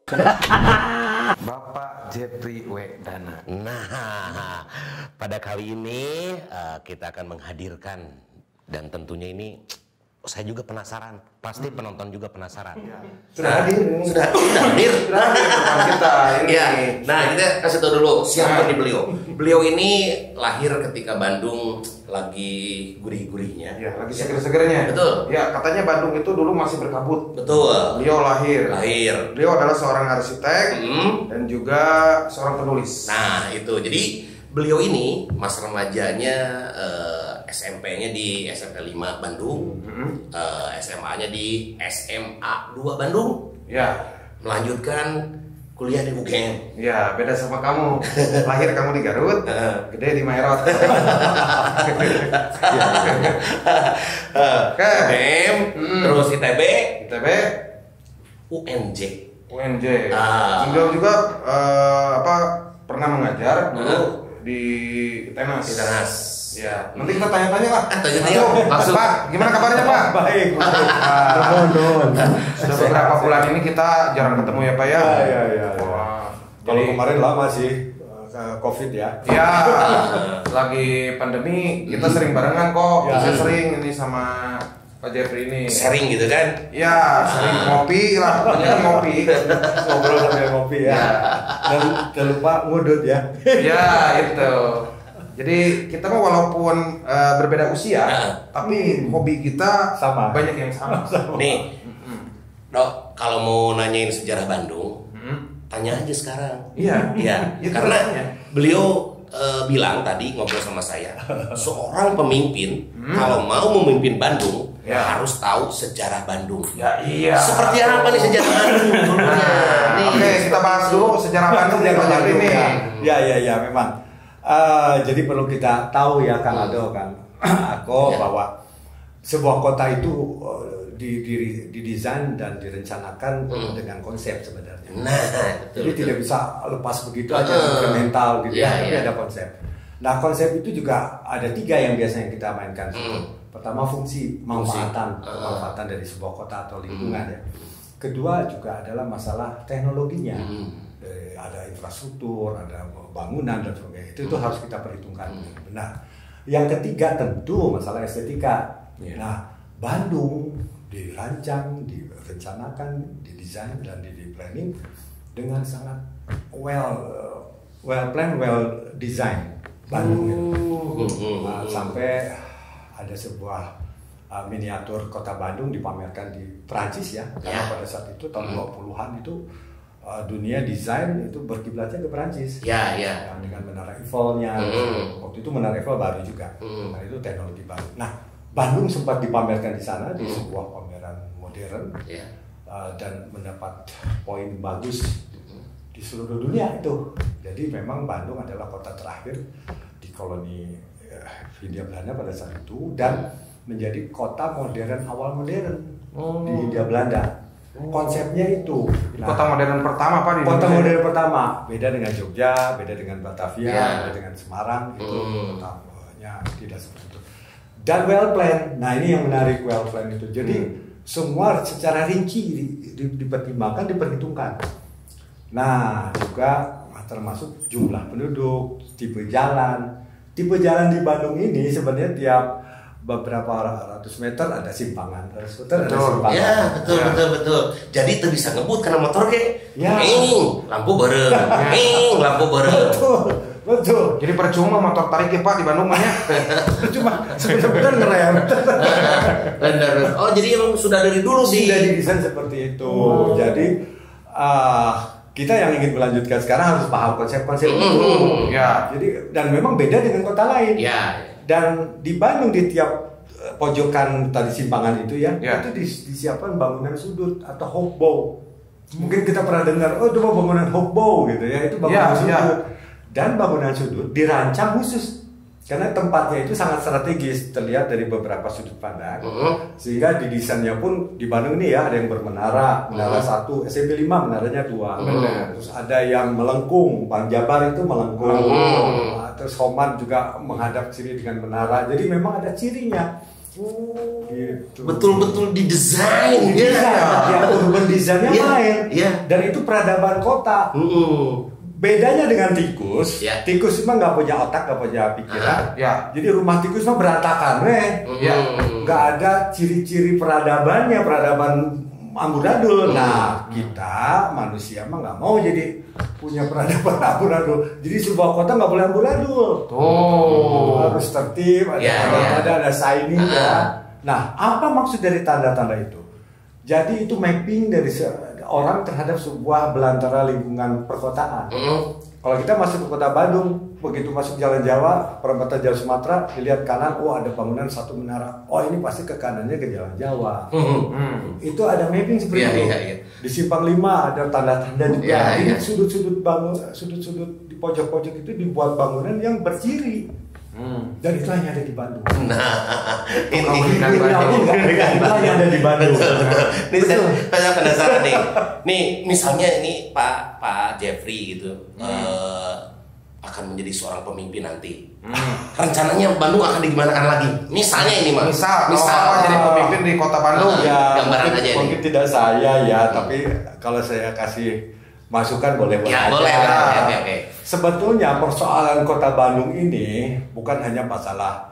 Bapak Jeffrey Wedana. Nah, pada kali ini kita akan menghadirkan, dan tentunya ini saya juga penasaran, pasti penonton juga penasaran. Sudah hadir ini. Sudah hadir. Sudah hadir depan kita ini. Ya, nah kita kasih tahu dulu siapa nih beliau. Beliau ini lahir ketika Bandung lagi gurih-gurihnya. Ya, lagi seger-segernya. Betul. Ya, katanya Bandung itu dulu masih berkabut. Betul. Beliau lahir. Beliau adalah seorang arsitek dan juga seorang penulis. Nah, itu. Jadi beliau ini masa remajanya SMP-nya di SMP 5 Bandung, SMA-nya di SMA 2 Bandung. Ya. Melanjutkan kuliah di UGM. Ya, beda sama kamu. Lahir kamu di Garut, gede di Maerot. UGM, terus ITB, UNJ. UNJ. Beliau juga pernah mengajar dulu di Tenas. Ya, nanti kita tanya-tanya lah. Langsung. Pak, gimana kabarnya Pak? Baik. Sudah beberapa bulan ini kita jarang ketemu ya Pak ya. Iya. Kalau kemarin lama sih COVID ya. Iya. Lagi pandemi kita sering barengan kok. Saya sering ini sama Pak Jeffrey ini. Sharing gitu kan? Iya, sering ngopi lah. Banyak ngopi. Ngobrol sambil ngopi ya. Dan jangan lupa ngudut ya. Iya, itu. Jadi kita mah walaupun berbeda usia, tapi hobi kita sama. Banyak yang sama. Nih, Dok, kalau mau nanyain sejarah Bandung, tanya aja sekarang. Iya. Karena beliau bilang tadi ngobrol sama saya, seorang pemimpin kalau mau memimpin Bandung harus tahu sejarah Bandung. Ya iya. Seperti apa nih sejarah Bandung? Oke, kita bahas dulu sejarah Bandung yang Pak Jeffrey ini. Ya, memang. Jadi perlu kita tahu ya Kang Ado kan, bahwa sebuah kota itu didesain dan direncanakan dengan konsep sebenarnya. Nah, Jadi tidak bisa lepas begitu aja incremental gitu tapi ada konsep. Nah, konsep itu juga ada 3 yang biasanya kita mainkan. Pertama, fungsi pemanfaatan dari sebuah kota atau lingkungan ya. Kedua juga adalah masalah teknologinya. Ada infrastruktur, ada bangunan dan sebagainya. Itu harus kita perhitungkan dengan benar. Yang ketiga tentu masalah estetika. Nah, Bandung dirancang, direncanakan, didesain dan di planning dengan sangat well planned, well design Bandung itu. Sampai ada sebuah miniatur kota Bandung dipamerkan di Prancis ya. Karena pada saat itu tahun 20-an itu dunia desain itu berkiblatnya ke Prancis. Ya. Dengan Menara Eiffel-nya. Waktu itu Menara Eiffel baru juga. Nah, itu teknologi baru. Nah, Bandung sempat dipamerkan di sana di sebuah pameran modern dan mendapat poin bagus di seluruh dunia itu. Jadi memang Bandung adalah kota terakhir di koloni Hindia Belanda pada saat itu dan menjadi kota modern awal modern di Hindia Belanda. Konsepnya itu Kota modern pertama Pak di kota Indonesia. modern pertama, beda dengan Jogja, beda dengan Batavia, beda dengan Semarang, itu kotanya tidak seperti itu. Dan well plan, nah ini yang menarik well plan itu. Jadi semua secara rinci dipertimbangkan, diperhitungkan. Nah juga termasuk jumlah penduduk, tipe jalan. Tipe jalan di Bandung ini sebenarnya tiap beberapa ratus meter ada simpangan, Ya, betul. Jadi itu bisa ngebut karena motor lampu bareng, lampu bareng. Betul. Jadi percuma motor tarik ya Pak di Bandung mah ya. Cuma sebenarnya ngerem. Benar. Oh, jadi emang sudah dari dulu sudah didesain seperti itu. Jadi kita yang ingin melanjutkan sekarang harus paham konsep-konsep itu. Ya. Jadi dan memang beda dengan kota lain. Ya. Dan di Bandung di tiap pojokan tadi simpangan itu itu disiapkan bangunan sudut atau hobo. Mungkin kita pernah dengar, itu bangunan hobo gitu ya, itu bangunan sudut. Dan bangunan sudut dirancang khusus karena tempatnya itu sangat strategis, terlihat dari beberapa sudut pandang. Sehingga didesainnya pun di Bandung ini ya ada yang bermenara, menara 1, SMP 5 menaranya 2. Terus ada yang melengkung, Bang Jabar itu melengkung. Terus Homan juga menghadap sini dengan menara. Jadi memang ada cirinya. Gitu. Betul-betul didesain Ya, urban design-nya Iya, main. iya. Dan itu peradaban kota. Bedanya dengan tikus, Ya. tikus mah nggak punya otak, nggak punya pikiran. Ya. Jadi rumah tikus mah berantakan, Ya. nggak ada ciri-ciri peradabannya, peradaban amburadul. Nah, kita manusia mah nggak mau jadi punya peradaban amburadul. Jadi sebuah kota nggak boleh amburadul. Harus tertib, ada signing ya. Nah, apa maksud dari tanda-tanda itu? Jadi itu mapping dari orang terhadap sebuah belantara lingkungan perkotaan. Kalau kita masuk ke kota Bandung, begitu masuk Jalan Jawa, perempatan Jalan Sumatera, dilihat kanan, ada bangunan satu menara. Oh, ini pasti ke kanannya ke Jalan Jawa. Itu ada mapping seperti itu. Di Simpang 5 ada tanda-tanda juga. Jadi sudut-sudut di pojok-pojok itu dibuat bangunan yang berciri. Dan itu hanya ada di Bandung. Nah, ini hanya ada di Bandung. Ini saya penasaran nih. Nih, misalnya ini Pak Jeffrey gitu akan menjadi seorang pemimpin nanti. Rencananya Bandung akan digimanakan lagi? Misalnya ini, Mas. Misal jadi pemimpin di kota Bandung. Ya, gambaran aja mungkin tidak saya ya, tapi kalau saya kasih masukan boleh ya, aja. boleh. Oke. Sebetulnya persoalan kota Bandung ini bukan hanya masalah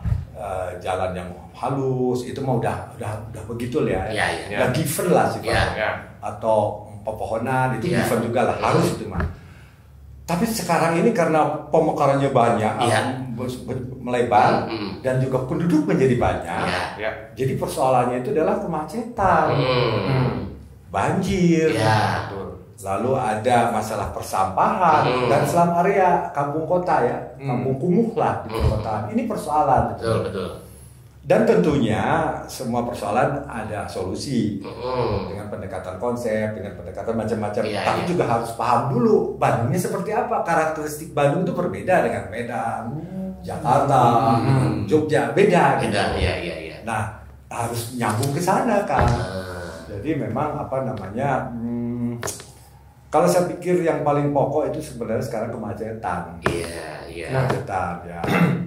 jalan yang halus, itu mah udah begitu ya. Udah given lah sifatnya. Atau pepohonan itu given juga lah, harus itu mah. Tapi sekarang ini karena pemekarannya banyak, melebar dan juga penduduk menjadi banyak. Jadi persoalannya itu adalah kemacetan, banjir. Lalu ada masalah persampahan dan selam area kampung kota ya, kampung kumuh lah di perkotaan. Ini persoalan. Betul. Dan tentunya semua persoalan ada solusi dengan pendekatan konsep, dengan pendekatan macam-macam. Tapi juga harus paham dulu Bandungnya seperti apa. Karakteristik Bandung itu berbeda dengan Medan, Jakarta, Jogja, beda. Gitu. Nah, harus nyambung ke sana kan. Jadi memang kalau saya pikir yang paling pokok itu sebenarnya sekarang kemacetan. Kemacetan ya.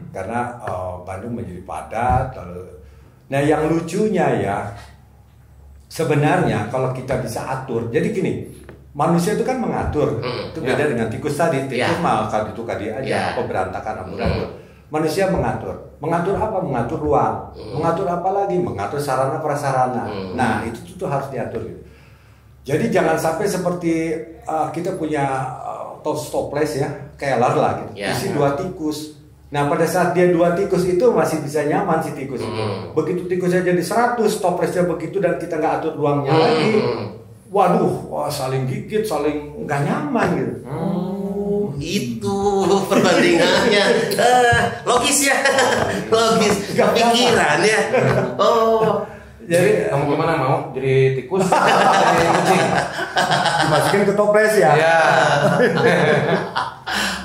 Karena Bandung menjadi padat. Nah, yang lucunya ya, sebenarnya kalau kita bisa atur. Jadi gini, manusia itu kan mengatur. Itu beda dengan tikus tadi. Tikus mah kadi aja, berantakan amburadul. Manusia mengatur. Mengatur apa? Mengatur ruang. Mengatur apa lagi? Mengatur sarana prasarana. Nah, itu tuh harus diatur gitu. Jadi jangan sampai seperti kita punya toples ya, keler lah gitu, isi 2 tikus. Nah, pada saat dia 2 tikus itu masih bisa nyaman si tikus itu. Begitu tikusnya jadi 100, toplesnya begitu dan kita nggak atur ruangnya lagi, saling gigit, saling nggak nyaman gitu. Itu perbandingannya. Logis ya, logis. Pikiran ya. Jadi kamu gimana mau jadi tikus? Jadi kucing? Dimasukin ke toples ya.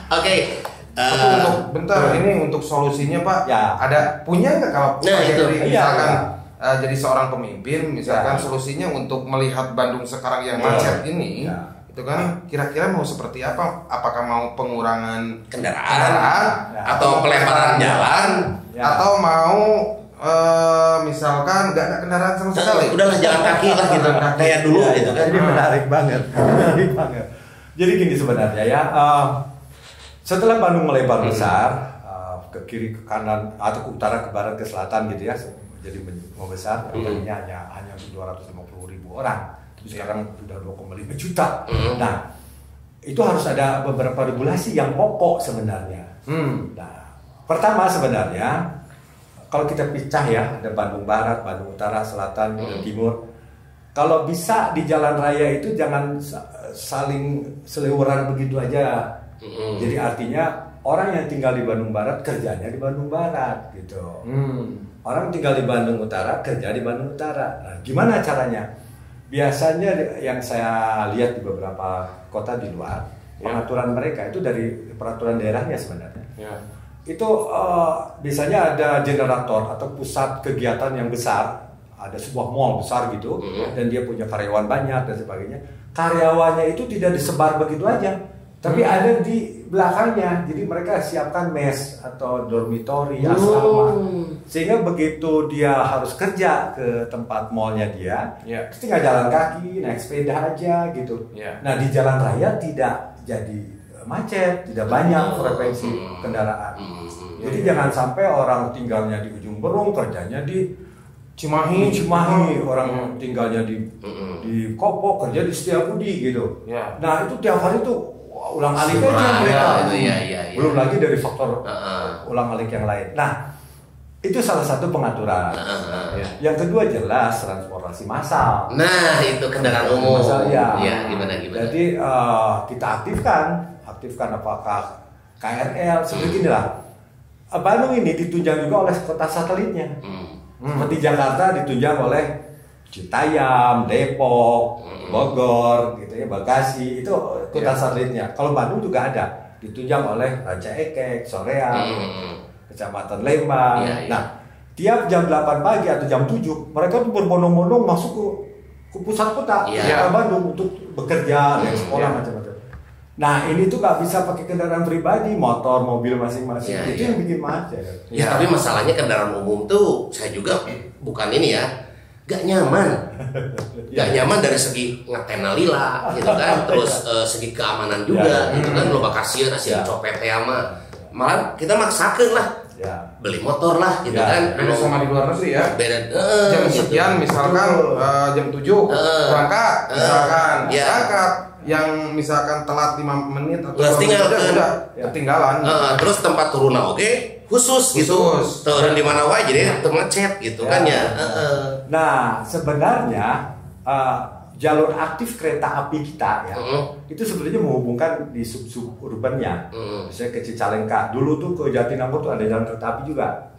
Oke. Bentar, ini untuk solusinya Pak. Ada punya nggak kalau misalkan jadi seorang pemimpin, misalkan solusinya untuk melihat Bandung sekarang yang macet ini, itu kan kira-kira mau seperti apa? Apakah mau pengurangan kendaraan atau pelebaran jalan, atau mau misalkan nggak ada kendaraan sama sekali? Udahlah jalan kaki lah gitu, kayak dulu gitu kan. Ini menarik banget. Jadi gini sebenarnya ya, setelah Bandung melebar besar ke kiri ke kanan atau ke utara ke barat ke selatan gitu ya, jadi membesar. Tadinya hanya 250.000 orang, sekarang sudah 2,5 juta. Nah, itu harus ada beberapa regulasi yang pokok sebenarnya. Nah, pertama sebenarnya kalau kita pecah ya, ada Bandung Barat, Bandung Utara, Selatan, dan Timur. Kalau bisa di jalan raya itu jangan saling seliweran begitu aja. Jadi artinya orang yang tinggal di Bandung Barat kerjanya di Bandung Barat gitu. Orang tinggal di Bandung Utara kerja di Bandung Utara. Nah, gimana caranya? Biasanya yang saya lihat di beberapa kota di luar, pengaturan mereka itu dari peraturan daerahnya sebenarnya. Itu biasanya ada generator atau pusat kegiatan yang besar, ada sebuah mall besar gitu, dan dia punya karyawan banyak dan sebagainya. Karyawannya itu tidak disebar begitu aja, tapi ada di belakangnya. Jadi mereka siapkan mes atau dormitory asrama. Sehingga begitu dia harus kerja ke tempat mallnya dia, tinggal jalan kaki, naik sepeda aja gitu. Nah di jalan raya tidak jadi macet, tidak banyak frekuensi kendaraan. Jadi jangan sampai orang tinggalnya di ujung Berung, kerjanya di Cimahi, orang tinggalnya di Kopo, kerja di Setiabudi gitu. Nah itu tiap hari tuh ulang-alik aja mereka. Belum lagi dari faktor ulang-alik yang lain. Nah itu salah satu pengaturan. Yang kedua jelas transportasi massal. Nah itu kendaraan umum. Ya. Gimana? Jadi kita aktifkan apakah KRL seperti inilah. Bandung ini ditunjang juga oleh kota satelitnya. Seperti Jakarta ditunjang oleh Citayam, Depok, Bogor, gitu ya, Bekasi, itu kota satelitnya. Kalau Bandung juga ada, ditunjang oleh Ranca Ekek, Soreang, Kecamatan Lembang. Nah, tiap jam 8 pagi atau jam 7, mereka tuh berbondong-bondong masuk ke pusat kota, kota Bandung untuk bekerja, dan sekolah macam-macam. Nah ini tuh gak bisa pakai kendaraan pribadi, motor, mobil masing-masing. Itu yang bikin macet. Tapi masalahnya kendaraan umum tuh saya juga bukan ini ya, gak nyaman. Gak nyaman dari segi ngetena lila gitu kan, terus segi keamanan juga gitu kan, lo bakal kasir copet ya malah kita maksakeun lah. Beli motor lah gitu kan. Beda sama di luar negeri ya. Beda jam sekian misalkan jam 7 berangkat misalkan berangkat. Yang misalkan telat 5 menit atau udah ketinggalan. Terus tempat turunnya khusus gitu. Turun di mana wae jadi termacet gitu kan ya. Nah, sebenarnya jalur aktif kereta api kita ya. Itu sebenarnya menghubungkan di sub-sub urbannya. Misalnya ke Cicalengka. Dulu tuh ke Jatinangor tuh ada jalan kereta api juga.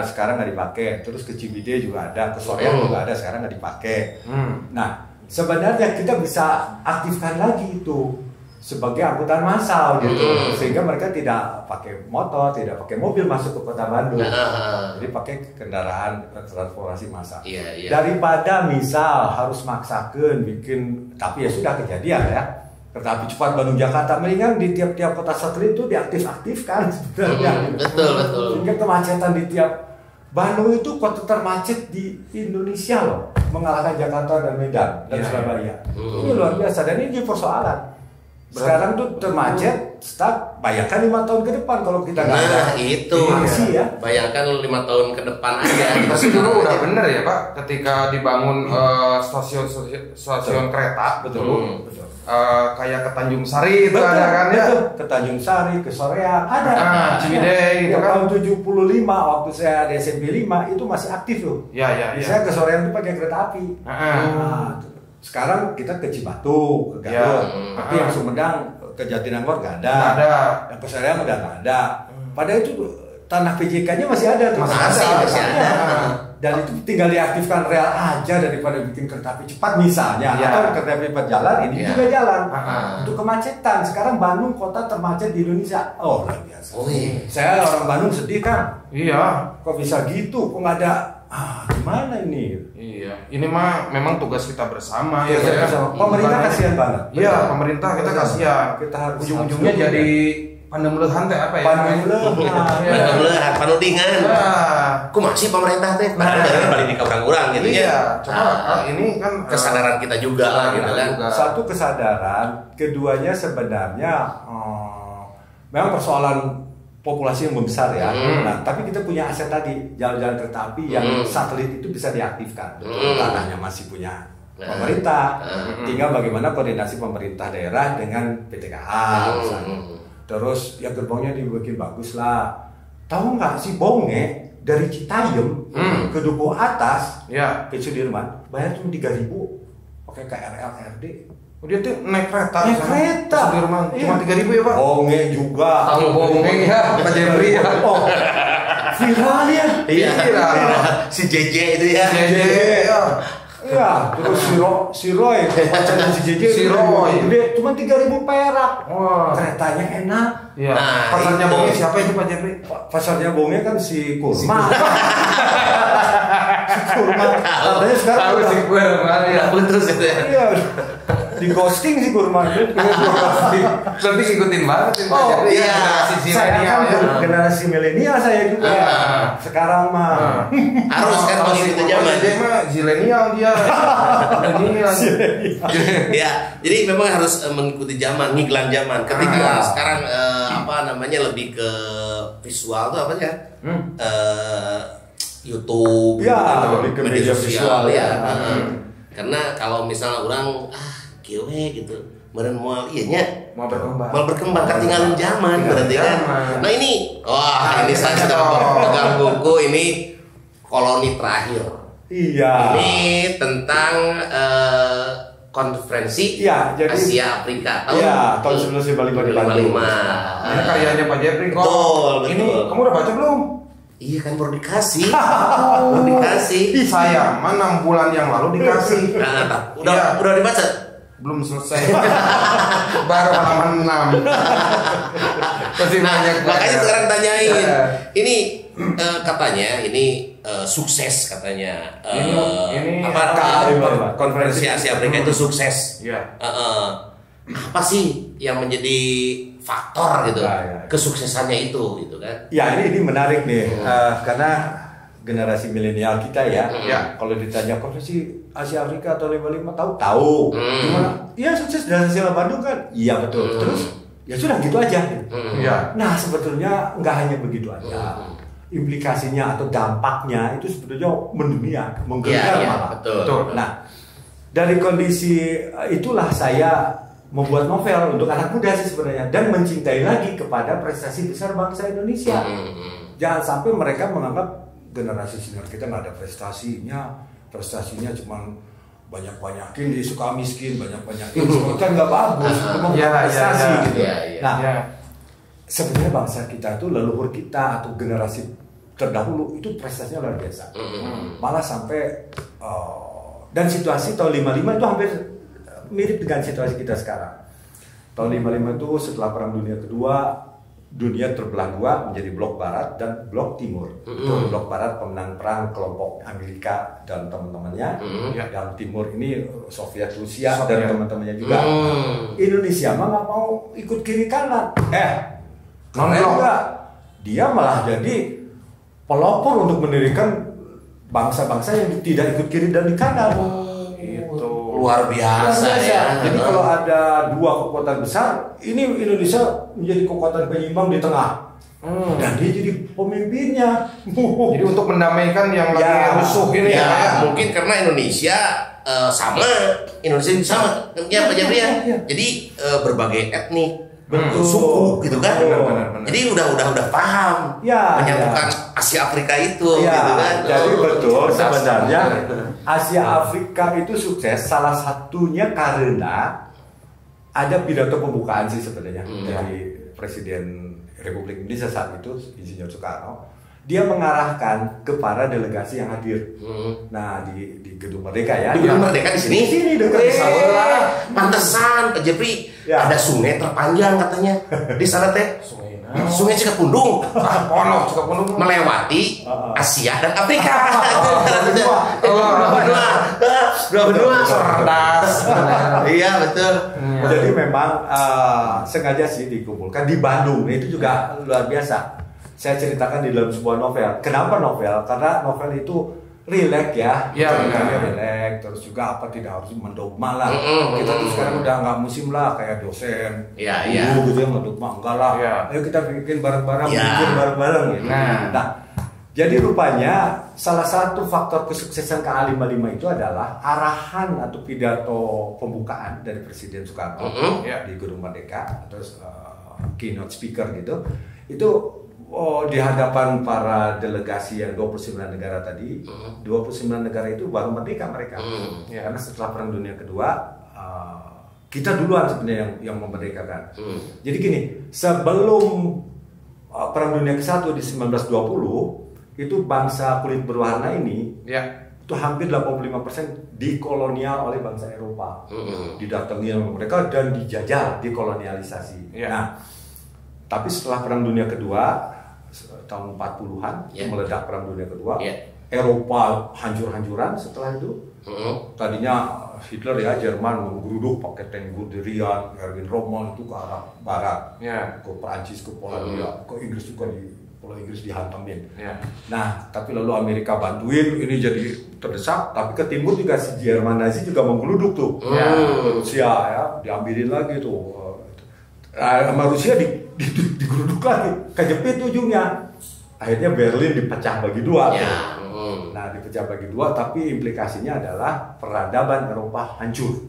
Sekarang nggak dipakai. Terus ke Cibide juga ada, ke Soreang juga ada, sekarang nggak dipakai. Nah, sebenarnya kita bisa aktifkan lagi itu sebagai angkutan massal gitu, sehingga mereka tidak pakai motor, tidak pakai mobil masuk ke kota Bandung, jadi pakai kendaraan transportasi massal. Daripada misal harus maksakan bikin, tapi ya sudah kejadian ya, kereta api cepat Bandung Jakarta, mendingan di tiap-tiap kota satelit itu diaktifkan sebenarnya. Betul. Sehingga kemacetan di tiap Bandung itu kota termacet di Indonesia loh, mengalahkan Jakarta dan Medan dan Surabaya. Ini luar biasa dan ini persoalan. Sekarang tuh termacet, stuck. Bayangkan 5 tahun ke depan kalau kita nggak ada. Nah itu ya. Bayangkan 5 tahun ke depan aja. Tapi dulu udah bener ya Pak, ketika dibangun stasiun kereta, betul. Kayak ke Tanjung Sari itu ada kan ya? Ke Tanjung Sari, ke Soreang ada. Cibide itu kan. Tahun 75 waktu saya di SMP 5 itu masih aktif loh. Saya ke Soreang itu pakai kereta api. Sekarang kita ke Cibatu, ke Garut, tapi yang Sumedang ke Jatinangor nggak ada. Yang ke Soreang udah nggak ada. Padahal itu tanah PJK-nya masih ada. Masih ada. Dan itu tinggal diaktifkan rel aja daripada bikin kereta api cepat misalnya, atau kereta api cepat jalan, ini juga jalan. Untuk kemacetan, sekarang Bandung kota termacet di Indonesia. Oh luar biasa. Saya orang Bandung sedih kan. Kok bisa gitu? Kok nggak ada? Gimana ini? Ini mah memang tugas kita bersama ya. Pemerintah kasihan banget. Pemerintah kita kasihan. Kita harus ujung-ujungnya jadi pandemelehan teh apa ya? Pandemelehan, panudingan. Ku masih pemerintah teh padahal balik di kau urang gitu ya. Coba ini kan kesadaran kita juga lah gitu kan. Satu kesadaran, keduanya sebenarnya memang persoalan populasi yang membesar ya. Nah, tapi kita punya aset tadi, jalan-jalan kereta api yang satelit itu bisa diaktifkan. Tanahnya masih punya pemerintah. Tinggal bagaimana koordinasi pemerintah daerah dengan PT KA misalnya. Terus ya gerbongnya dibikin bagus lah. Tahu nggak si Bonge dari Citayam ke Dukuh Atas ke Sudirman bayar cuma 3.000 pakai KRL RD. Dia tuh naik kereta. Sudirman cuma 3.000 ya Pak. Bonge juga. Tahu Bonge ya, Pak Jeffrey ya. Viral ya. Si JJ itu ya. Iya, terus si Roy, pacarnya si JJ, dia cuma 3.000 perak. Keretanya enak. Iya. Pasarnya Bonge siapa itu Pak Jeffrey? Pasarnya Bonge kan si Kurma. Si Kurma. Katanya sekarang si Kurma ya. Putus itu ya. Iya. di ghosting sih kurma itu. Lebih ngikutin banget ya, Pak Oh Jeffrey, iya, generasi saya zilenial kan ya. generasi milenial saya juga. Sekarang mah Harus kan Kalau si mengikuti Kurma zaman. Dede mah zilenial dia. Ini lagi. Ya, jadi memang harus mengikuti zaman, ngiklan zaman. Ketika sekarang lebih ke visual tuh apa ya? YouTube, Ya, gitu kan, lebih ke media visual, ya. ya. Karena kalau misalnya orang kieu gitu, meureun moal ieu nya Mau berkembang. mau berkembang ketinggalan zaman berarti kan. zaman. Nah ini, ini saya sudah pegang buku ini koloni terakhir. iya. Ini tentang konferensi Iya, jadi- Asia Afrika Iya, tahun 1955 di Bandung. Ini karyanya Pak Jeffrey kok. Betul, Ini betul. kamu udah baca belum? Iya kan baru dikasih, baru dikasih. Saya mah 6 bulan yang lalu dikasih. Nah, Iya. udah dibaca. Belum selesai. Baru halaman 6. Masih banyak. Makanya sekarang tanyain. Iya. Ini katanya ini sukses katanya. Ini konferensi Asia Afrika itu sukses. Iya. Apa sih yang menjadi faktor gitu Ya. kesuksesannya itu gitu kan? Ya ini menarik nih karena generasi milenial kita ya. Ya. Kalau ditanya konferensi Asia Afrika atau 55 tahu. Gimana? Iya sukses dari hasil Bandung kan? Iya betul. Terus ya sudah gitu aja. Iya. Nah sebetulnya nggak hanya begitu aja. Implikasinya atau dampaknya itu sebetulnya mendunia, menggelikan Iya, malah. betul. Nah dari kondisi itulah saya membuat novel untuk anak muda sih sebenarnya dan mencintai lagi kepada prestasi besar bangsa Indonesia. Jangan sampai mereka menganggap generasi senior kita nggak ada prestasinya cuma banyak-banyakin dia suka miskin, banyak-banyakin kan nggak bagus, memang Ya, prestasi ya, ya. gitu. Ya, ya. Nah, Ya. sebenarnya bangsa kita itu leluhur kita atau generasi terdahulu itu prestasinya luar biasa. Malah sampai dan situasi tahun 55 itu hampir mirip dengan situasi kita sekarang. Tahun 55 itu setelah Perang Dunia Kedua, dunia terbelah dua menjadi blok barat dan blok timur. Itu blok barat pemenang perang kelompok Amerika dan teman-temannya. Yang timur ini Soviet Rusia dan teman-temannya juga. Indonesia mah nggak mau ikut kiri kanan. Non-blok. Enggak. Dia malah jadi pelopor untuk mendirikan bangsa-bangsa yang tidak ikut kiri dan di kanan. Itu. Luar biasa ya. Jadi kalau ada dua kekuatan besar, ini Indonesia menjadi kekuatan penyeimbang di tengah. Dan dia jadi pemimpinnya. Jadi untuk mendamaikan yang lagi Ya. rusuh ini Ya, ya. mungkin karena Indonesia Indonesia sama ya Pak Jeffrey ya. Iya. Jadi berbagai etnik, Betul. suku gitu kan. Benar. Jadi udah paham Ya, menyatukan Asia Afrika itu Ya, gitu kan. jadi betul sebenarnya Betul. Asia Afrika itu sukses salah satunya karena ada pidato pembukaan sih sebenarnya dari Presiden Republik Indonesia saat itu Insinyur Soekarno. Dia mengarahkan kepada delegasi yang hadir. Nah di Gedung Merdeka ya. Di Gedung Merdeka di sini. Di sini dekat Weh, sebelah. pantesan Pak Jeffrey Ya. ada sungai terpanjang katanya di sana teh. Sungai Cikapundung Ponok juga penuh. melewati Asia dan Afrika. Dua benua. Cerdas. Iya betul. Jadi memang sengaja sih dikumpulkan di Bandung. Itu juga luar biasa. Saya ceritakan di dalam sebuah novel. Kenapa novel? Karena novel itu rileks ya. Iya, Ceritanya benar. rileks. Terus juga tidak harus mendogma lah. Kita tuh sekarang udah nggak musim lah kayak dosen. Iya, guru iya. gitu ya mendogma enggak lah. Iya. Ayo kita bikin bareng-bareng, Iya. bikin bareng-bareng gitu. Nah. Jadi rupanya salah satu faktor kesuksesan K55 itu adalah arahan atau pidato pembukaan dari Presiden Soekarno Ya. di Gedung Merdeka, terus keynote speaker gitu. Itu di hadapan para delegasi yang 29 negara tadi, 29 negara itu baru merdeka mereka. Ya. Karena setelah Perang Dunia Kedua kita duluan sebenarnya yang memerdekakan. Jadi gini, sebelum Perang Dunia ke-1 di 1920 itu bangsa kulit berwarna ini Ya. itu hampir 85% dikolonial oleh bangsa Eropa. Didatangi oleh mereka dan dijajah, dikolonialisasi. Ya. Nah, tapi setelah Perang Dunia Kedua tahun 40-an Ya. meledak Perang Dunia Kedua, Ya. Eropa hancur-hancuran setelah itu. Tadinya Hitler ya, Jerman menggeruduk pakai tank Guderian, Erwin Rommel itu ke arah barat, ke Perancis, ke Polandia, ke Inggris juga Pulau Inggris dihantamin. Nah, tapi lalu Amerika bantuin, ini jadi terdesak, tapi ke timur juga si Jerman Nazi juga menggeruduk tuh. Rusia ya, diambilin lagi tuh. Sama Rusia digeruduk lagi, kejepit ujungnya. Akhirnya Berlin dipecah bagi dua. Nah, dipecah bagi dua, tapi implikasinya adalah peradaban Eropa hancur.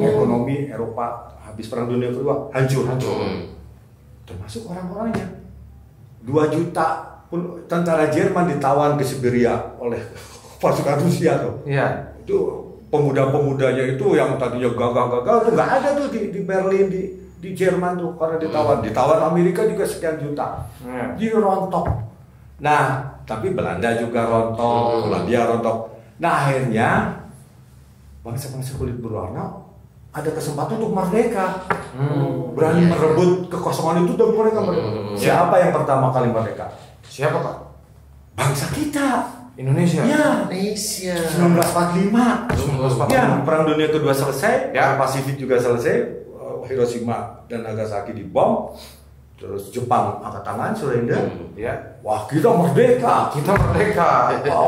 Ekonomi Eropa habis Perang Dunia Kedua hancur. Termasuk orang-orangnya. 2 juta tentara Jerman ditawan ke Siberia oleh pasukan Rusia tuh. Itu pemuda-pemudanya itu yang tadinya gagah-gagah itu nggak ada tuh di Berlin di Jerman tuh karena ditawan Amerika juga sekian juta. Jadi rontok. Nah, tapi Belanda juga rontok, Polandia rontok. Nah, akhirnya bangsa-bangsa kulit berwarna ada kesempatan untuk merdeka. Berani merebut kekosongan itu dan mereka merdeka. Siapa yang pertama kali merdeka? Siapa, Pak? Bangsa kita. Indonesia. Ya. Indonesia. 1945. Ya, Perang Dunia Kedua selesai, Perang Pasifik juga selesai. Hiroshima dan Nagasaki dibom. Terus Jepang angkat tangan, surrender. Wah, kita merdeka.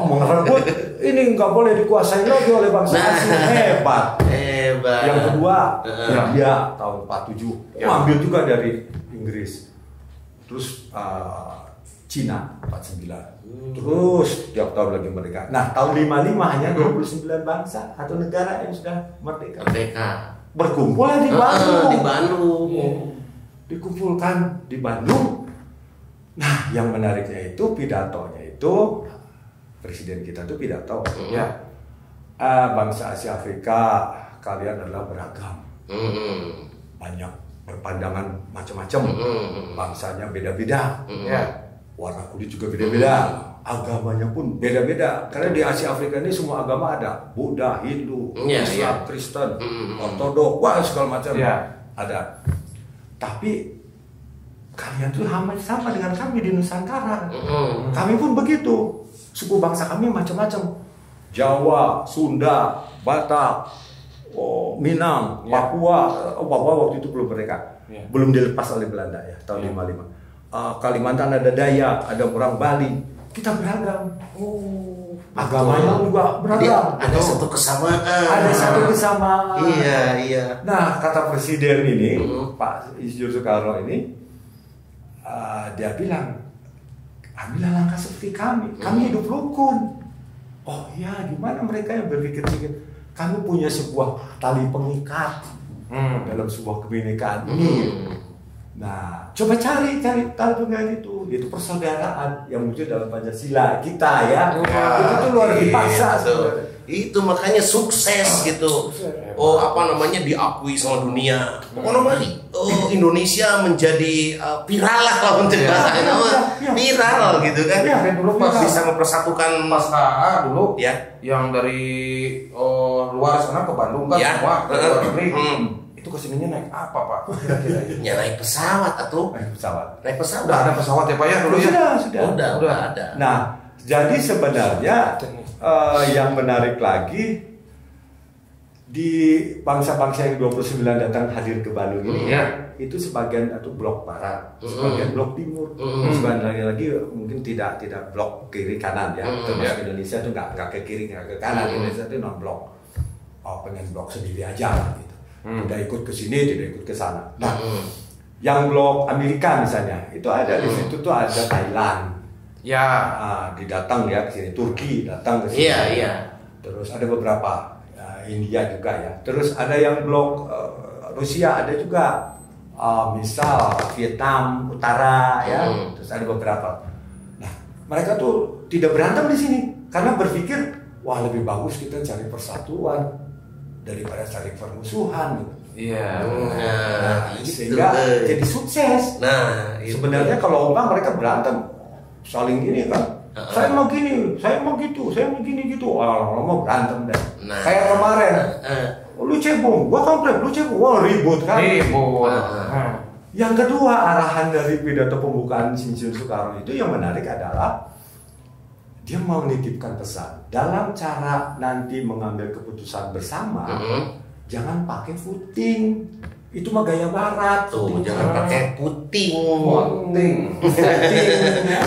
Merebut. Ini nggak boleh dikuasai lagi oleh bangsa asing. Hebat. Yang kedua, India tahun 47. Ambil juga dari Inggris. Terus Cina 49. Terus tiap tahun lagi merdeka. Nah, tahun 55 hanya 29 bangsa atau negara yang sudah merdeka. Berkumpul di Bandung. Dikumpulkan di Bandung. Nah, yang menariknya itu pidatonya itu presiden kita tuh pidato. Bangsa Asia Afrika, kalian adalah beragam. Banyak berpandangan macam-macam. Bangsanya beda-beda. Warna kulit juga beda-beda. Agamanya pun beda-beda. Karena di Asia Afrika ini semua agama ada. Buddha, Hindu, Islam, Kristen, Ortodok, wah segala macam ada. Tapi kalian tuh hampir sama dengan kami di Nusantara. Kami pun begitu. Suku bangsa kami macam-macam. Jawa, Sunda, Batak, Minang, Papua. Papua waktu itu belum merdeka. Belum dilepas oleh Belanda ya, tahun 55. Kalimantan ada Dayak, ada orang Bali. Kita beragam. Agamanya juga beragam. Ada satu kesamaan. Iya. Nah, kata presiden ini, Pak Isidro Soekarno ini, dia bilang, ambillah langkah seperti kami. Kami hidup rukun. Oh iya, gimana mereka yang berpikir-pikir? Kami punya sebuah tali pengikat dalam sebuah kebinekaan ini. Nah, coba cari tali pengikat itu, yaitu persaudaraan yang muncul dalam Pancasila kita ya. Itu luar biasa. Itu makanya sukses gitu. Diakui sama dunia. Indonesia menjadi viral lah kalau untuk bahasanya. Viral gitu kan. Bisa mempersatukan pas KA dulu yang dari luar sana ke Bandung kan semua ke luar negeri. Itu kesininya naik apa, Pak? Kira-kira ya naik pesawat atau naik pesawat. Udah ada pesawat ya, Pak ya dulu ya? Sudah ada. Nah, jadi sebenarnya yang menarik lagi di bangsa-bangsa yang 29 datang hadir ke Bandung ini itu sebagian itu blok barat, sebagian blok timur, sebagian lagi mungkin tidak blok kiri kanan ya. Terus Indonesia itu nggak ke kiri nggak ke kanan, Indonesia itu non blok. Pengen blok sendiri aja lah gitu. Tidak ikut ke sini, tidak ikut ke sana. Nah, yang blok Amerika misalnya itu ada di situ tuh ada Thailand. Didatang ya ke sini, Turki datang ke sini. Terus ada beberapa India juga ya. Terus ada yang blok Rusia ada juga. Misal Vietnam Utara ya. Terus ada beberapa. Nah, mereka tuh tidak berantem di sini karena berpikir wah lebih bagus kita cari persatuan daripada cari permusuhan gitu. Sehingga jadi sukses. Nah, sebenarnya kalau mereka berantem saling ini kan. Saya mau gini, saya mau gitu, saya mau gini gitu. Lama-lama berantem deh. Kayak kemarin. Lu cebong, gua kampret, lu cebong. Wah, ribut kan? Yang kedua, arahan dari pidato pembukaan Insinyur Soekarno itu yang menarik adalah dia mau menitipkan pesan dalam cara nanti mengambil keputusan bersama. Jangan pakai puting, itu mah gaya barat. Tuh, jangan pakai puting.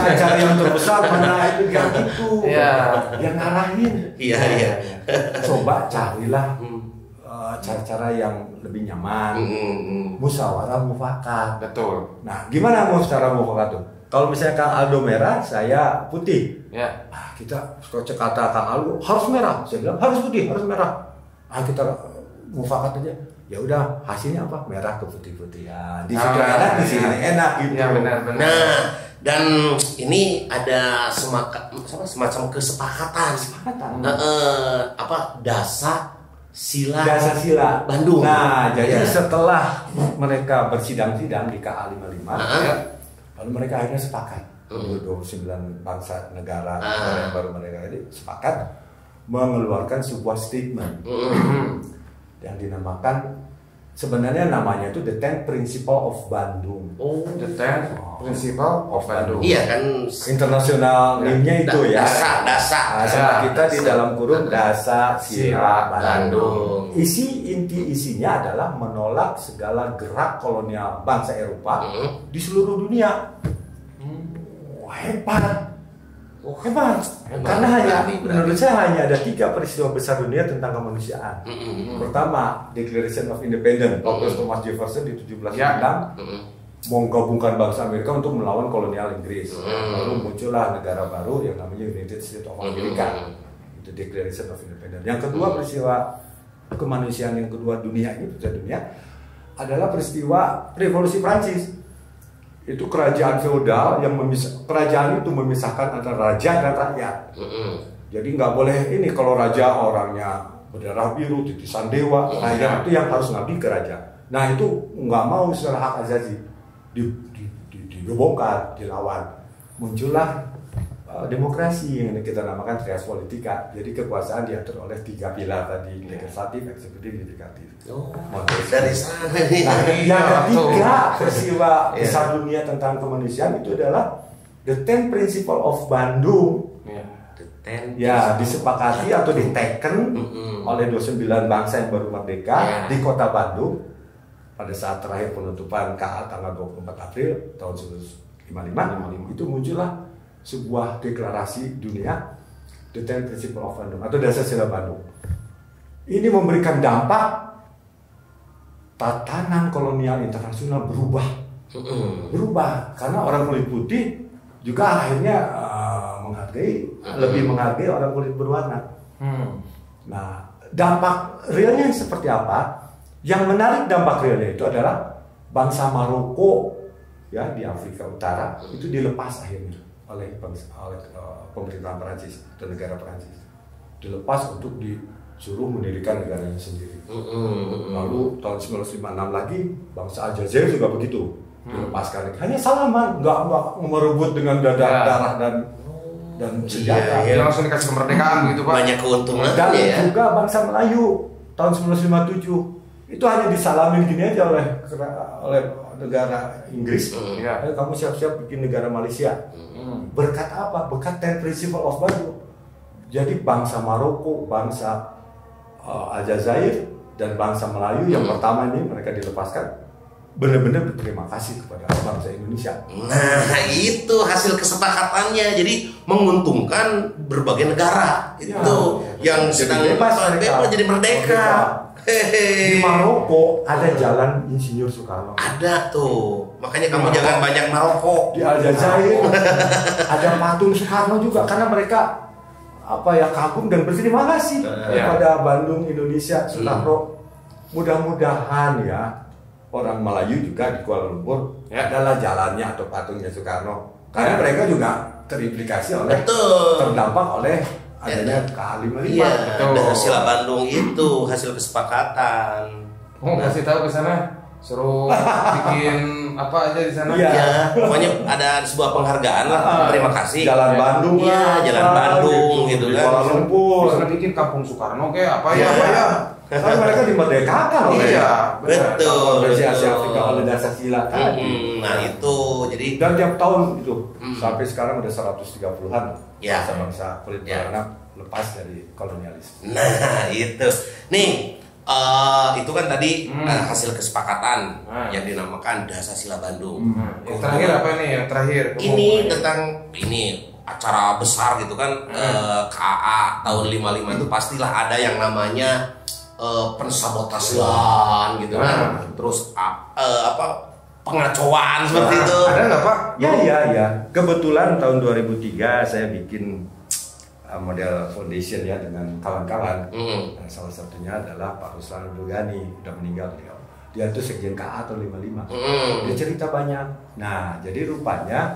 Acara yang terbesar mana itu yang gitu. Yang ngarahin. Iya. Coba carilah cara-cara yang lebih nyaman. Musyawarah mufakat. Betul. Nah, gimana musyawarah mufakat tuh? Kalau misalnya Kang Aldo merah, saya putih. Ya. Kita kata Kang Aldo harus merah. Saya bilang harus putih, harus merah. Kita mufakat aja. Ya udah, hasilnya apa? Merah ke putih-putih. Ya, di situ enak, di sini enak gitu. Ya, benar. Nah, dan ini ada semacam kesepakatan. Dasa sila Bandung. Nah, jadi setelah mereka bersidang-sidang di KA 55, lalu mereka akhirnya sepakat. 29 bangsa negara yang baru mereka ini sepakat mengeluarkan sebuah statement yang dinamakan, sebenarnya namanya itu The 10 Principle of Bandung. The 10 Principle of Bandung. Iya kan, internasional name-nya itu ya. Dasa. Sama kita di dalam kurung Dasa Sila Bandung. Isinya adalah menolak segala gerak kolonial bangsa Eropa di seluruh dunia. Hebat. Karena menurut saya hanya ada 3 peristiwa besar dunia tentang kemanusiaan. Pertama, Declaration of Independence, Thomas Jefferson di 1796 menggabungkan bangsa Amerika untuk melawan kolonial Inggris. Lalu muncullah negara baru yang namanya United States of America. Itu Declaration of Independence. Yang kedua, peristiwa kemanusiaan yang kedua dunia ini, adalah peristiwa Revolusi Prancis. Itu kerajaan feodal yang kerajaan itu memisahkan antara raja dan rakyat. Jadi nggak boleh ini, kalau raja orangnya berdarah biru, titisan dewa, rakyat itu yang harus ngabdi ke raja. Nah itu nggak mau secara hak asasi, dibongkar, dilawan. Muncullah demokrasi yang kita namakan trias politika. Jadi kekuasaan diatur oleh 3 pilar tadi, legislatif, eksekutif, yudikatif. Dari sana nih. Nah, yang ketiga peristiwa besar dunia tentang kemanusiaan itu adalah The 10 Principle of Bandung. Disepakati atau diteken oleh 29 bangsa yang baru merdeka di kota Bandung pada saat terakhir penutupan KA tanggal 24 April tahun 1955. Itu muncullah sebuah deklarasi dunia, The 10 Principle of Bandung atau Dasar Sila Bandung. Ini memberikan dampak, tatanan kolonial internasional berubah karena orang kulit putih juga akhirnya lebih menghargai orang kulit berwarna. Nah, dampak realnya seperti apa? Yang menarik dampak realnya itu adalah bangsa Maroko ya di Afrika Utara itu dilepas akhirnya oleh pemerintahan Perancis dan negara Perancis, dilepas untuk disuruh mendirikan negaranya sendiri. Lalu tahun 1956 lagi bangsa Aljazair juga begitu, dilepaskan. Hanya salaman, nggak merebut dengan darah dan senjata. Langsung dikasih kemerdekaan gitu Pak. Banyak keuntungan. Dan juga bangsa Melayu tahun 1957 itu hanya disalamin gini aja oleh negara Inggris. Kamu siap-siap bikin negara Malaysia. Berkat apa? Berkat 10 Principle of Bandung. Jadi bangsa Maroko, bangsa Aljazair dan bangsa Melayu yang pertama ini mereka dilepaskan, benar-benar berterima kasih kepada bangsa Indonesia. Nah itu hasil kesepakatannya, jadi menguntungkan berbagai negara itu yang sedang bebas jadi merdeka. Di Maroko ada jalan Insinyur Soekarno. Ada tuh, makanya kamu jangan banyak Maroko. Di Aljazair ada patung Soekarno juga karena mereka kagum dan berterima kasih kepada Bandung Indonesia Soekarno. Mudah-mudahan ya orang Melayu juga di Kuala Lumpur adalah jalannya atau patungnya Soekarno, karena mereka juga terimplikasi oleh terdampak oleh adanya KA 55. Dasar Sila Bandung itu hasil kesepakatan. Kasih tahu ke sana, suruh bikin apa aja di sana. Pokoknya ada sebuah penghargaan lah, terima kasih. Jalan Bandung Jalan Bandung gitu kan. Kuala Lumpur. Bisa bikin Kampung Soekarno kayak apa ya? Kan mereka dimerdekakan oleh betul. Konferensi Asia Afrika oleh Dasar-Sila tadi. Nah itu jadi dan tiap tahun itu sampai sekarang udah 130-an bangsa-bangsa kulit berwarna lepas dari kolonialisme. Nah itu nih itu kan tadi hasil kesepakatan yang dinamakan Dasar-Sila Bandung. Yang terakhir apa nih? Yang terakhir ini tentang acara besar gitu kan, KAA tahun 55 itu pastilah ada yang namanya pensabotasian gitu kan, terus pengacauan seperti itu. Ada nggak Pak? Ya. Kebetulan tahun 2003 saya bikin model foundation ya dengan kawan-kawan. Salah satunya adalah Pak Ruslan Abdul-Ghani, udah meninggal beliau. Dia itu sekjen KA tahun 55. Dia cerita banyak. Nah, jadi rupanya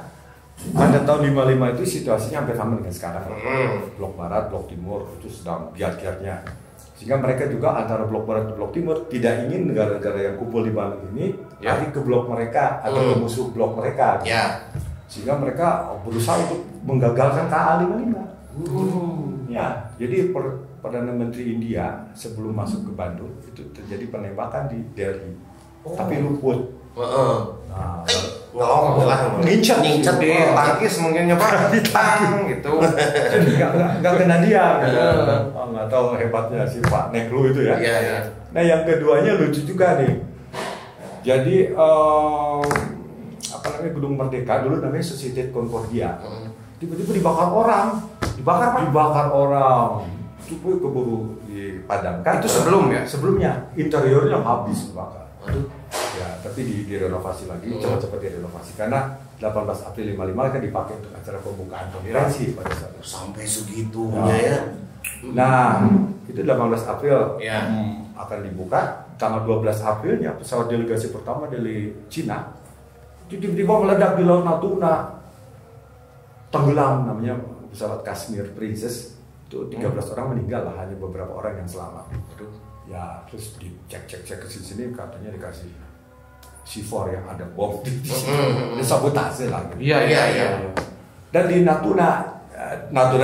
pada tahun 55 itu situasinya hampir sama dengan sekarang. Blok Barat, Blok Timur itu sedang giat-giatnya. Sehingga mereka juga antara Blok Barat dan Blok Timur tidak ingin negara-negara yang kumpul di Bandung ini lari ke blok mereka atau ke musuh blok mereka. Sehingga mereka berusaha untuk menggagalkan KA 55. Ya, jadi Perdana Menteri India sebelum masuk ke Bandung itu terjadi penembakan di Delhi, tapi luput. Ngelong lah, ngincat di tangkis mungkinnya Pak, ditang gitu. Nggak kena dia. Nggak tahu hebatnya si Pak Nehru itu ya. Nah yang keduanya lucu juga nih. Jadi apa namanya Gedung Merdeka dulu namanya Societe Concordia. Tiba-tiba dibakar orang. Dibakar orang. Supaya keburu dipadamkan. Itu sebelum ya? Sebelumnya interiornya habis dibakar. Ya, tapi direnovasi lagi, cepat-cepat direnovasi karena 18 April 55 kan dipakai untuk acara pembukaan konferensi pada saat itu. Sampai segitunya ya. Nah, itu 18 April akan dibuka. Tanggal 12 Aprilnya pesawat delegasi pertama dari Cina itu tiba-tiba meledak di Laut Natuna. Tenggelam namanya pesawat Kashmir Princess. Itu 13 orang meninggal lah, hanya beberapa orang yang selamat. Ya, terus dicek ke sini katanya dikasih C4 yang ada bom di situ. Disabotase lah. Iya. Dan di Natuna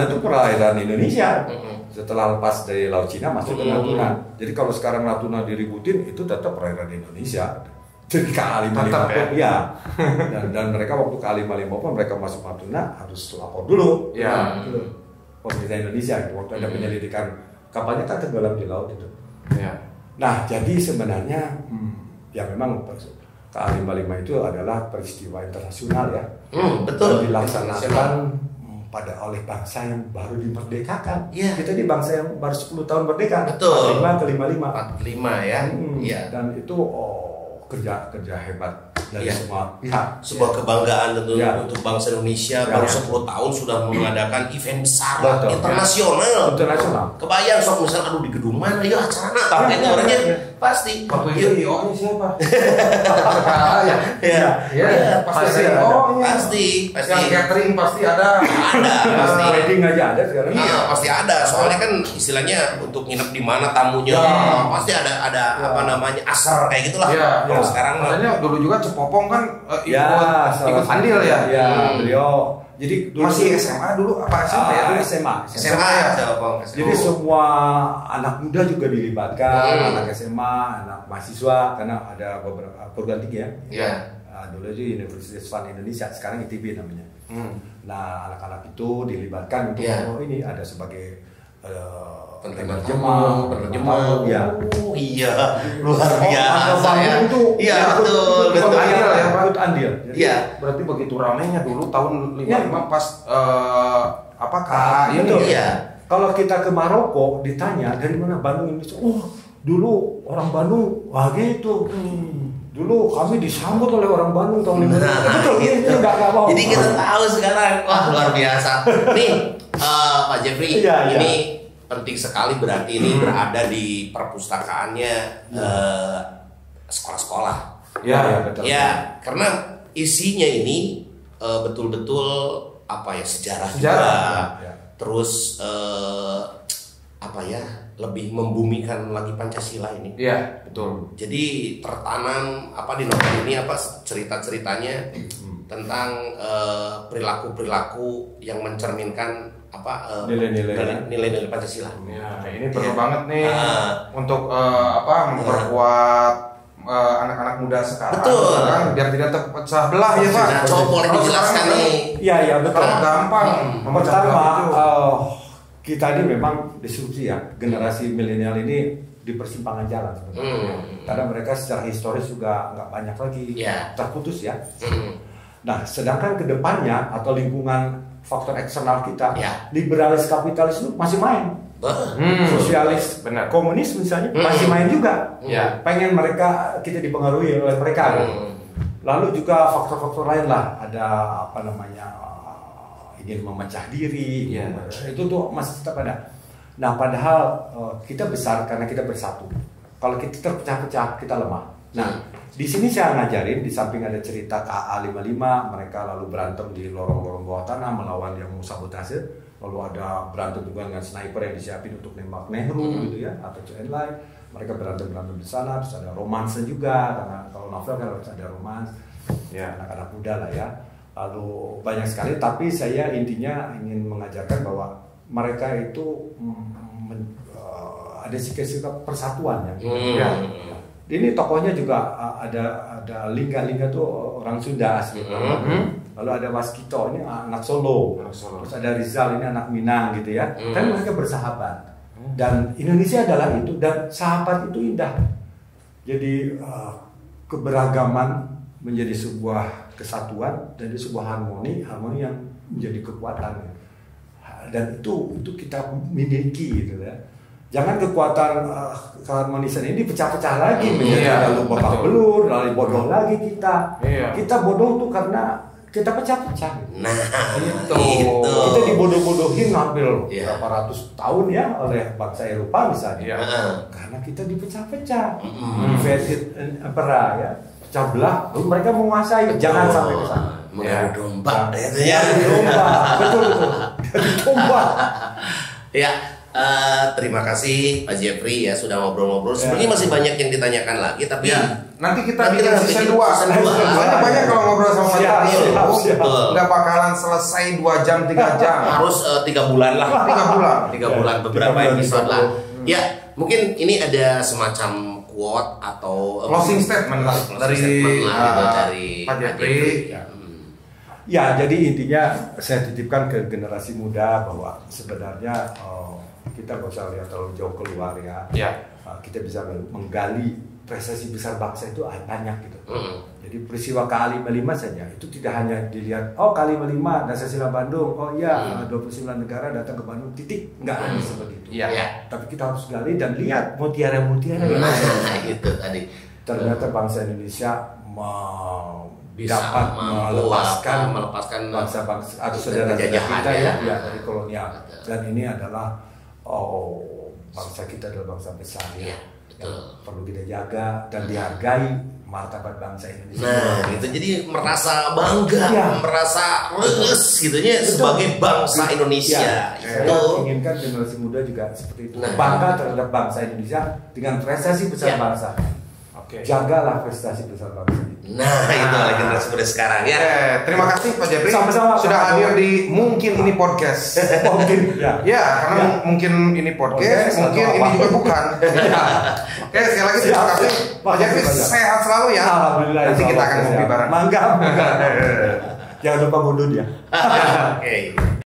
itu perairan Indonesia. Setelah lepas dari Laut Cina masuk ke Natuna. Jadi kalau sekarang Natuna diributin itu tetap perairan Indonesia. Jadi KA-55 ya. Dan mereka waktu KA-55 pun mereka masuk Natuna harus lapor dulu. Ya. Pemerintah Indonesia waktu ada penyelidikan kapalnya kan tenggelam di laut itu. Ya. Nah, jadi sebenarnya ya memang KA-55 itu adalah peristiwa internasional ya. Betul. Dilaksanakan oleh bangsa yang baru dimerdekakan. Kita di bangsa yang baru 10 tahun merdeka. Betul. 45 ke 55. 45 ya. Dan itu kerja hebat dari semua pihak. Sebuah kebanggaan tentu untuk bangsa Indonesia baru 10 tahun sudah mengadakan event besar internasional. Kebayang sok misal aduh di gedung mana ya acara tapi itu orangnya pasti. Waktu itu IO-nya siapa? Pasti. Yang catering pasti ada. Pasti. Wedding aja ada sekarang. Iya, pasti ada. Soalnya kan istilahnya untuk nginep di mana tamunya pasti ada apa namanya asar kayak gitulah. Kalau sekarang makanya dulu juga Cepopong kan ikut andil ya. Ya, beliau jadi dulu masih SMA dulu apa SMP ya? SMA ya, Cepopong. Jadi semua anak muda juga dilibatkan, anak SMA, anak mahasiswa karena ada beberapa perguruan tinggi ya. Iya. Dulu itu Universitas Islam Indonesia, sekarang ITB namanya. Nah, anak-anak itu dilibatkan untuk ini ada sebagai penerjemah ya. Iya, luar biasa ya. Iya, betul. Andil. Iya. Berarti begitu ramainya dulu tahun 55 pas KA ini. Iya. Kalau kita ke Maroko ditanya dari mana Bandung Indonesia. Dulu orang Bandung gitu. Dulu kami disambut oleh orang Bandung tahun 55. Betul, gitu. Jadi kita tahu sekarang, wah luar biasa. Nih, Pak Jeffrey, ini penting sekali berarti ini berada di perpustakaannya sekolah-sekolah. Ya, betul. Ya, karena isinya ini betul-betul apa ya sejarah juga. Terus lebih membumikan lagi Pancasila ini. Iya, betul. Jadi tertanam di novel ini cerita-ceritanya tentang perilaku-perilaku yang mencerminkan nilai-nilai Pancasila. Ya, ini perlu banget nih untuk memperkuat anak-anak muda sekarang. Betul. Kan, biar tidak terpecah belah ya Pak. Nah, coba boleh dijelaskan nih. Iya betul. Gampang. Pertama, kita ini memang disrupsi ya, generasi milenial ini di persimpangan jalan sebenarnya. Karena mereka secara historis juga nggak banyak lagi terputus ya. Nah, sedangkan kedepannya atau lingkungan faktor eksternal kita, liberalis kapitalis itu masih main. Sosialis, komunis misalnya masih main juga. Pengen kita dipengaruhi oleh mereka. Lalu juga faktor-faktor lain lah, ada ingin memecah diri, itu tuh masih tetap ada. Nah, padahal kita besar karena kita bersatu. Kalau kita terpecah-pecah, kita lemah. Nah, di sini saya ngajarin, di samping ada cerita KA55, mereka lalu berantem di lorong-lorong bawah tanah melawan yang mau sabotase. Lalu ada berantem juga dengan sniper yang disiapin untuk nembak Nehru gitu ya, atau Chou En-lai. Mereka berantem di sana, terus ada romansa juga, karena kalau novel kan harus ada romans, anak-anak muda lah ya. Lalu banyak sekali, tapi saya intinya ingin mengajarkan bahwa mereka itu ada sikap persatuan ya. Ini tokohnya juga ada Lingga tuh orang Sunda asli. Lalu ada Waskito, ini anak Solo. Terus ada Rizal, ini anak Minang gitu ya. Kan mereka bersahabat. Dan Indonesia adalah itu, dan sahabat itu indah. Jadi keberagaman menjadi sebuah kesatuan dan sebuah harmoni yang menjadi kekuatan. Dan itu kita miliki gitu ya. Jangan kekuatan keharmonisan ini dipecah-pecah lagi menjadi lalu babak belur, lalu bodoh lagi kita. Kita bodoh tuh karena kita pecah-pecah. Nah, itu. Kita dibodoh-bodohin hampir berapa ratus tahun ya oleh bangsa Eropa misalnya. Karena kita dipecah-pecah. Divided impera ya. Pecah belah, lalu mereka menguasai. Jangan sampai ke sana. Mengadu domba. Domba. Betul. Domba. Ya. Terima kasih Pak Jeffrey ya sudah ngobrol-ngobrol. Sebenarnya masih banyak yang ditanyakan lagi, tapi nanti kita bikin season 2. Soalnya banyak kalau ngobrol sama Pak Jeffrey. Nggak bakalan selesai 2 jam 3 jam. Harus 3 bulan lah. 3 bulan. 3 bulan beberapa episode lah. Ya, mungkin ini ada semacam quote atau closing statement lah dari Pak Jeffrey. Ya, jadi intinya saya titipkan ke generasi muda bahwa sebenarnya kita nggak usah lihat terlalu jauh keluar ya. Kita bisa menggali prestasi besar bangsa itu banyak gitu. Jadi peristiwa KA55 saja itu tidak hanya dilihat KA55 Dasar Bandung, 29 negara datang ke Bandung, titik, nggak hanya seperti itu. Tapi kita harus gali dan lihat mutiara-mutiara yang ada. Itu tadi. Ternyata bangsa Indonesia dapat melepaskan bangsa-bangsa atau saudara kita ya dari kolonial. Dan ini adalah bangsa kita adalah bangsa besar ya. Yang perlu kita jaga dan dihargai martabat bangsa Indonesia. Nah, itu jadi merasa bangga, merasa leges gitunya sebagai bangsa Indonesia. Saya inginkan generasi muda juga seperti itu. Bangga terhadap bangsa Indonesia dengan prestasi besar bangsa. Jagalah prestasi besar bangsa. Nah, itu lagi generasi muda sekarang ya. Terima kasih Pak Jeffrey sama-sama sudah hadir di Mungkin Ini Podcast. Karena mungkin ini podcast, mungkin ini juga bukan. Oke, sekali lagi terima kasih Pak Jeffrey, sehat selalu ya. Alhamdulillah. Nanti kita akan ngopi bareng. Mangga. Jangan lupa ngundun ya. Oke.